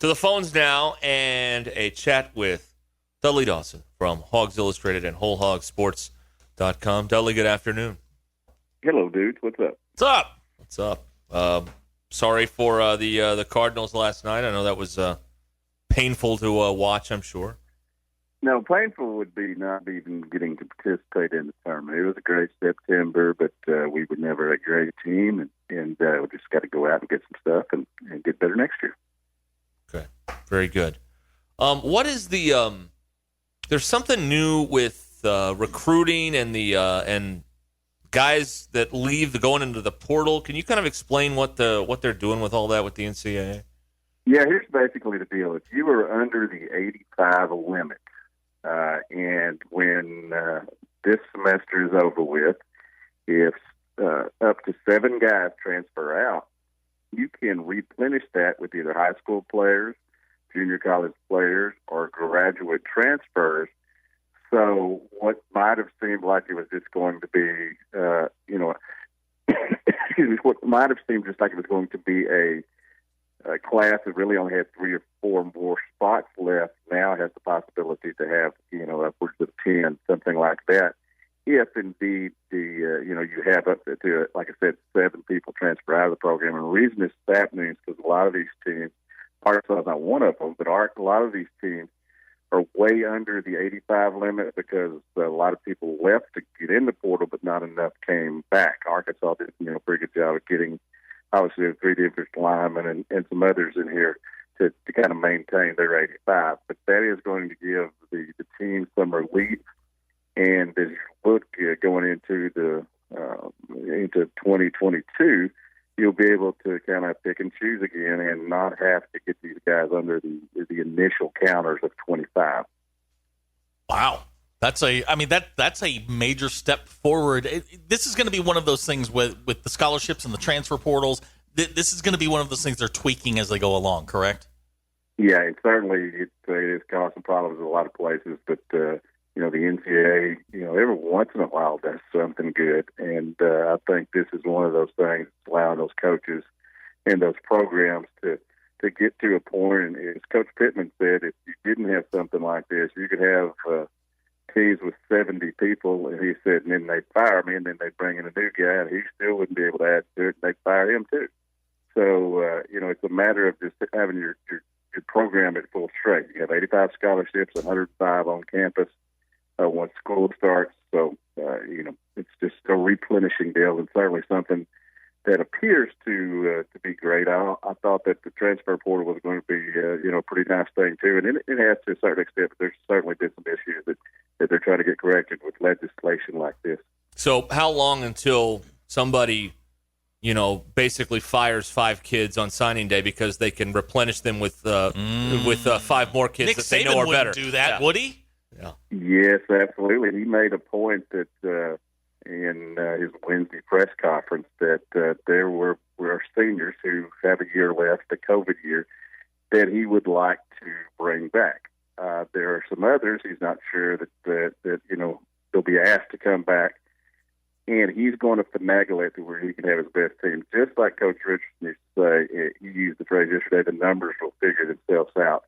To the phones now and a chat with Dudley Dawson from Hawgs Illustrated and WholeHogSports.com. Dudley, good afternoon. Hello, dudes. What's up? What's up? Sorry for the Cardinals last night. I know that was painful to watch, I'm sure. No, painful would be not even getting to participate in the tournament. It was a great September, but we were never a great team, and we just got to go out and get some stuff and get better next year. Okay, very good. What is the there's something new with recruiting and the and guys that leave going into the portal. Can you kind of explain what they're doing with all that with the NCAA? Yeah, here's basically the deal. If you are under the 85 limit, and when this semester is over with, if up to 7 guys transfer out, you can replenish that with either high school players, junior college players, or graduate transfers. So what might have seemed like it was just going to be, what might have seemed just like it was going to be a class that really only had 3 or 4 more spots left now has the possibility to have, upwards of 10, something like that. If indeed you have up to, like I said, 7 people transfer out of the program. And the reason it's happening is because a lot of these teams, Arkansas is not one of them, but a lot of these teams are way under the 85 limit because a lot of people left to get in the portal, but not enough came back. Arkansas did a pretty good job of getting, obviously, 3 defensive linemen and some others in here to kind of maintain their 85. But that is going to give the team some relief. And as you look going into into 2022, you'll be able to kind of pick and choose again and not have to get these guys under the initial counters of 25. Wow. That's a major step forward. This is going to be one of those things with the scholarships and the transfer portals. This is going to be one of those things they're tweaking as they go along, correct? Yeah, and certainly it is causing problems in a lot of places, but the NCAA, every once in a while does something good, and I think this is one of those things allowing those coaches and those programs to get to a point. And as Coach Pittman said, if you didn't have something like this, you could have teams with 70 people, and he said, and then they fire me, and then they bring in a new guy, and he still wouldn't be able to add to it, and they fire him too. So, it's a matter of just having your program at full strength. You have 85 scholarships, 105 on campus once school starts. So, it's just a replenishing deal, and certainly something that appears to be great. I thought that the transfer portal was going to be, a pretty nice thing too, and it has to a certain extent, but there's certainly been some issues that they're trying to get corrected with legislation like this. So how long until somebody, basically fires 5 kids on signing day because they can replenish them with 5 more kids Nick that they Saban know are better? Do that, would he? Yeah. Yes, absolutely. He made a point that in his Wednesday press conference that there were seniors who have a year left, the COVID year, that he would like to bring back. There are some others he's not sure that they'll be asked to come back, and he's going to finagle it to where he can have his best team. Just like Coach Richardson used to say, he used the phrase yesterday, the numbers will figure themselves out.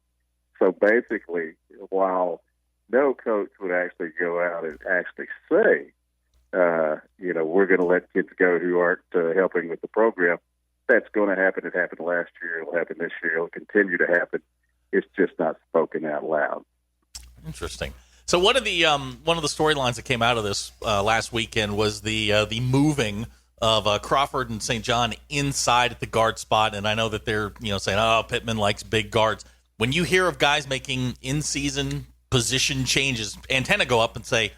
So basically, while no coach would actually go out and actually say, we're going to let kids go who aren't helping with the program, that's going to happen. It happened last year. It'll happen this year. It'll continue to happen. It's just not spoken out loud. Interesting. So one of the storylines that came out of this last weekend was the moving of Crawford and St. John inside at the guard spot, and I know that they're saying, "Oh, Pittman likes big guards." When you hear of guys making in-season position changes, antenna go up and say,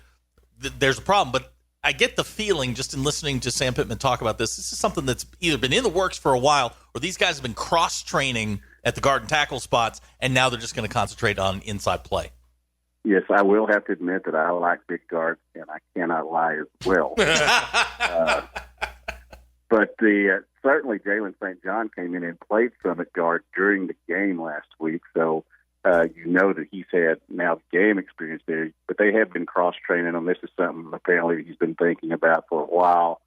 "There's a problem." But I get the feeling, just in listening to Sam Pittman talk about this is something that's either been in the works for a while, or these guys have been cross-training at the guard and tackle spots, and now they're just going to concentrate on inside play. Yes, I will have to admit that I like big guards, and I cannot lie as well. But certainly Jalen St. John came in and played some at guard during the game last week, so that he's had now game experience there. But they have been cross-training him. This is something apparently he's been thinking about for a while.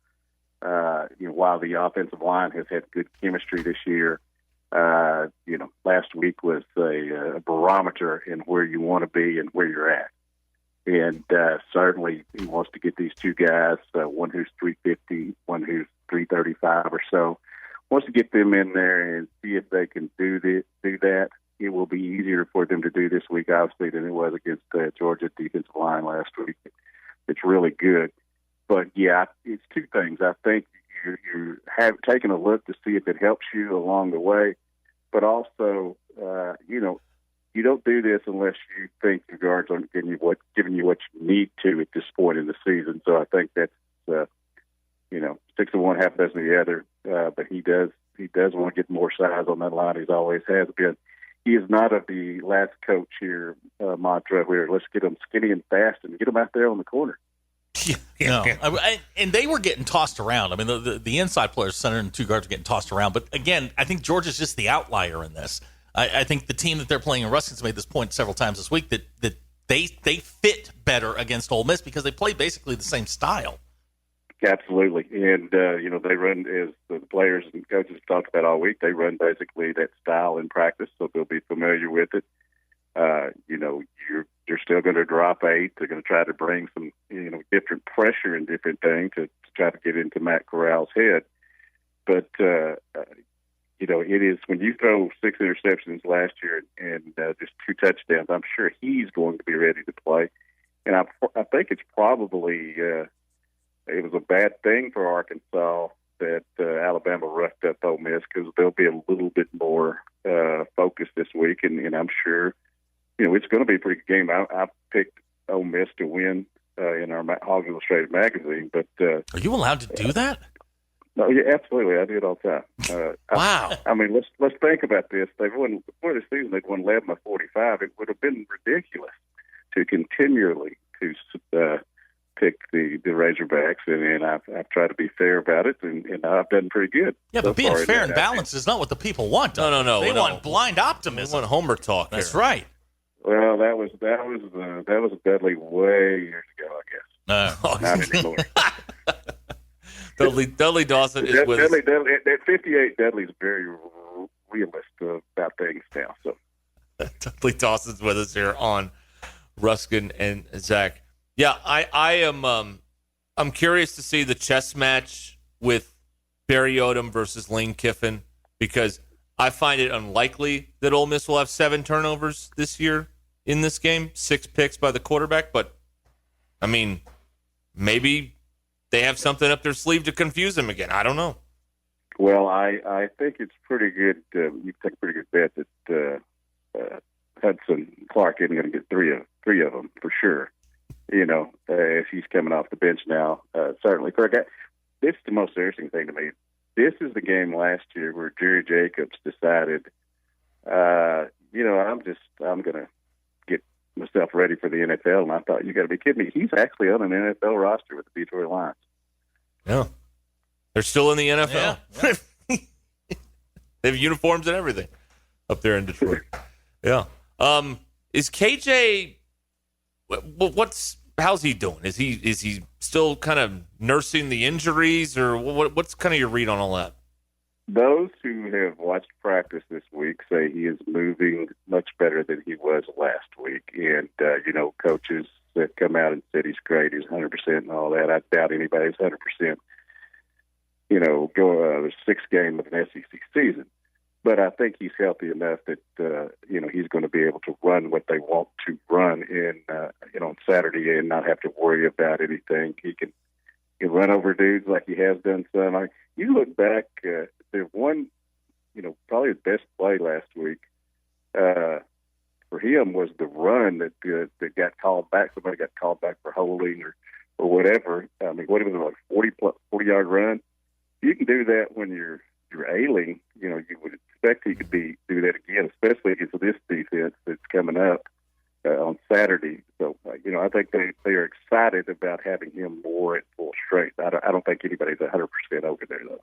While the offensive line has had good chemistry this year, Last week was a barometer in where you want to be and where you're at. And certainly he wants to get these two guys, one who's 350, one who's 335 or so, wants to get them in there and see if they can do that. It will be easier for them to do this week, obviously, than it was against Georgia defensive line last week. It's really good. But, yeah, it's two things. I think you have taken a look to see if it helps you along the way. But also, you don't do this unless you think your guards aren't giving you what you need to at this point in the season. So I think that's 6 of one, half dozen of the other. But he does want to get more size on that line. He always has been. He is not of the last coach here mantra where let's get them skinny and fast and get them out there on the corner. No, and they were getting tossed around. I mean, the inside players, center and two guards, are getting tossed around. But again, I think Georgia's just the outlier in this. I think the team that they're playing in Ruskin's made this point several times this week that they fit better against Ole Miss because they play basically the same style. Absolutely, and they run, as the players and coaches talked about all week, they run basically that style in practice, so they'll be familiar with it. You're still going to drop 8. They're going to try to bring some different pressure and different things to try to get into Matt Corral's head. But it is when you throw 6 interceptions last year and just 2 touchdowns. I'm sure he's going to be ready to play, and I think it's probably. It was a bad thing for Arkansas that Alabama roughed up Ole Miss because they'll be a little bit more focused this week, and I'm sure it's going to be a pretty good game. I picked Ole Miss to win in our Hawgs Illustrated magazine, but are you allowed to do that? No, yeah, absolutely. I do it all the time. Wow. I mean, let's think about this. They've won before the season. They've won 11 of 45. It would have been ridiculous to continually pick the Razorbacks, and I've tried to be fair about it, and I've done pretty good. Yeah, but being fair and balanced is not what the people want. No. They want blind optimism. They want Homer talk. That's right. Well, that was a Dudley way years ago, I guess. Not anymore. Dudley Dawson is with us. At 58, Dudley's very realist about things now. So Dudley Dawson's with us here on Ruskin and Zach. Yeah, I am. I'm curious to see the chess match with Barry Odom versus Lane Kiffin because I find it unlikely that Ole Miss will have 7 turnovers this year in this game, 6 picks by the quarterback. But I mean, maybe they have something up their sleeve to confuse him again. I don't know. Well, I think it's pretty good. You take a pretty good bet that Hudson Clark isn't going to get three of them for sure. If he's coming off the bench now, certainly for a guy. This is the most interesting thing to me. This is the game last year where Jerry Jacobs decided, I'm going to get myself ready for the NFL. And I thought, you got to be kidding me. He's actually on an NFL roster with the Detroit Lions. Yeah. They're still in the NFL. Yeah. They have uniforms and everything up there in Detroit. Yeah. Is KJ... how's he doing? Is he still kind of nursing the injuries, or what's kind of your read on all that? Those who have watched practice this week say he is moving much better than he was last week, and coaches that come out and said he's great, he's 100% and all that. I doubt anybody's 100%. Go 6 game of an SEC season. But I think he's healthy enough that he's going to be able to run what they want to run on Saturday and not have to worry about anything. He can run over dudes like he has done some. You look back, there's one, probably his best play last week for him was the run that got called back. Somebody got called back for holding or whatever. I mean, what was it, like 40-yard run? You can do that when you're ailing. You would expect he could do that again, especially against this defense that's coming up on Saturday. So, I think they are excited about having him more at full strength. I don't think anybody's 100% over there, though.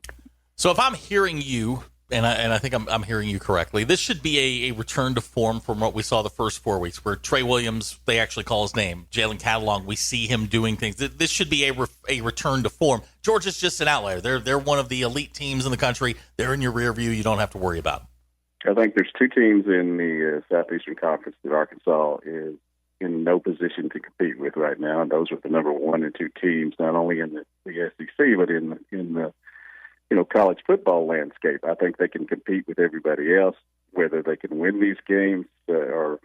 So if I'm hearing you, and I think I'm hearing you correctly, this should be a return to form from what we saw the first 4 weeks, where Trey Williams, they actually call his name, Jalen Catalong, we see him doing things. This should be a return to form. Georgia's just an outlier. They're one of the elite teams in the country. They're in your rear view. You don't have to worry about them. I think there's two teams in the Southeastern Conference that Arkansas is in no position to compete with right now, and those are the number 1 and 2 teams, not only in the SEC but in the college football landscape. I think they can compete with everybody else. Whether they can win these games that's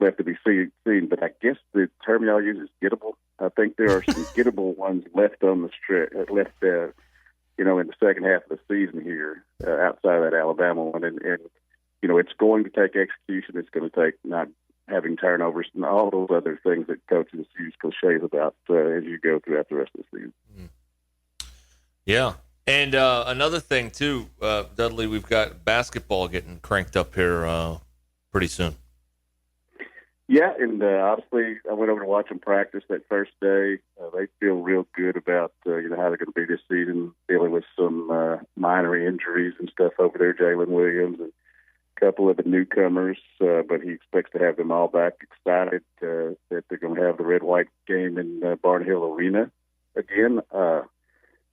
left to be seen. But I guess the term y'all use is gettable. I think there are some gettable ones left on the stretch, in the second half of the season here, outside of that Alabama one. And it's going to take execution. It's going to take not having turnovers and all those other things that coaches use cliches about as you go throughout the rest of the season. Yeah. And another thing, too, Dudley, we've got basketball getting cranked up here pretty soon. Yeah, and obviously I went over to watch them practice that first day. They feel real good about how they're going to be this season, dealing with some minor injuries and stuff over there, Jalen Williams and a couple of the newcomers, but he expects to have them all back, excited that they're going to have the red-white game in Barnhill Arena again.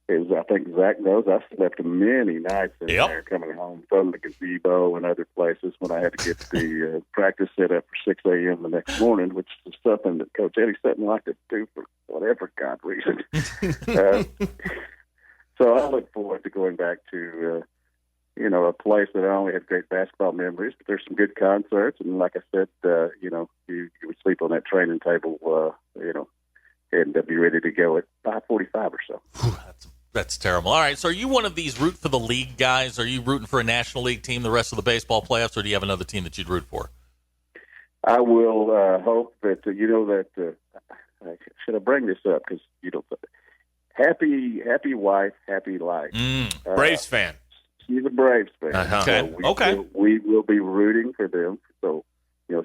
As I think Zach knows, I slept many nights in there coming home from the gazebo and other places when I had to get the practice set up for 6 a.m. the next morning, which is something that Coach Eddie Sutton liked to do for whatever God reason. So I look forward to going back to, a place that I only had great basketball memories, but there's some good concerts. And like I said, you would sleep on that training table, and be ready to go at 5:45 or so. That's terrible. All right, so are you one of these root for the league guys? Are you rooting for a National League team the rest of the baseball playoffs, or do you have another team that you'd root for? I will hope that, should I bring this up? Because, happy wife, happy life. Braves fan. She's a Braves fan. Uh-huh. Okay. So we will be rooting for them. So,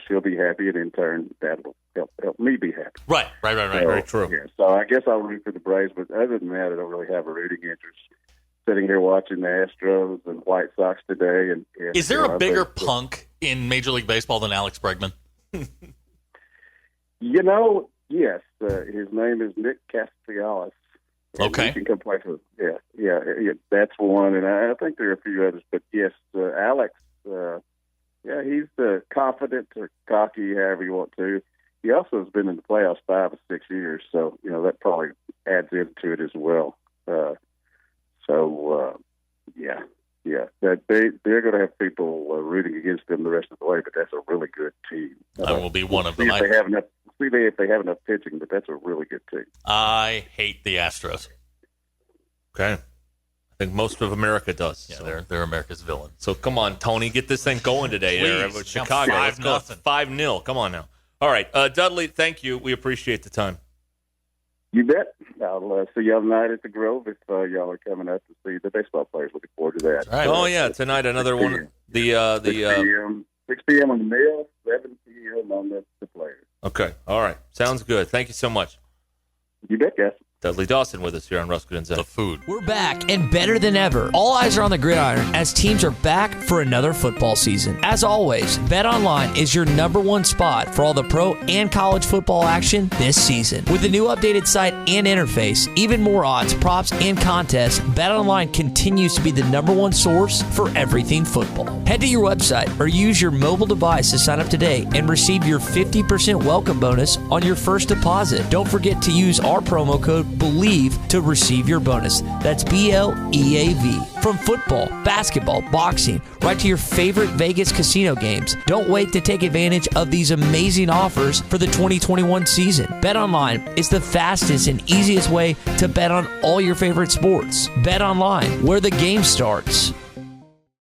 she'll be happy, and in turn, that'll help me be happy. Right. So, very true. Yeah, so I guess I'll root for the Braves, but other than that, I don't really have a rooting interest. Sitting here watching the Astros and White Sox today. And is there a bigger punk in Major League Baseball than Alex Bregman? Yes. His name is Nick Castellanos. Okay. He can come play for. Yeah, that's one, and I think there are a few others. But yes, Alex. He's confident or cocky, however you want to. He also has been in the playoffs 5 or 6 years, so that probably adds into it as well. That they're going to have people rooting against them the rest of the way, but that's a really good team. I will be one of them. If they have enough pitching, but that's a really good team. I hate the Astros. Okay. I think most of America does. Yeah, so. They're America's villain. So come on, Tony, get this thing going today. Please. Chicago. 5-0. Come on now. All right, Dudley, thank you. We appreciate the time. You bet. I'll see y'all tonight at the Grove if y'all are coming up to see the baseball players. Looking forward to that. Right. Oh yeah, tonight another one. 6 p.m. on the Mill, 7 p.m. on the players. Okay. All right. Sounds good. Thank you so much. You bet, guys. Dudley Dawson with us here on Ruskin and Zach. The food. We're back and better than ever. All eyes are on the gridiron as teams are back for another football season. As always, BetOnline is your #1 spot for all the pro and college football action this season. With the new updated site and interface, even more odds, props, and contests, BetOnline continues to be the #1 source for everything football. Head to your website or use your mobile device to sign up today and receive your 50% welcome bonus on your first deposit. Don't forget to use our promo code BELIEVE to receive your bonus. That's BLEAV. From football, basketball, boxing, right to your favorite Vegas casino games. Don't wait to take advantage of these amazing offers for the 2021 season. BetOnline is the fastest and easiest way to bet on all your favorite sports. BetOnline, where the game starts.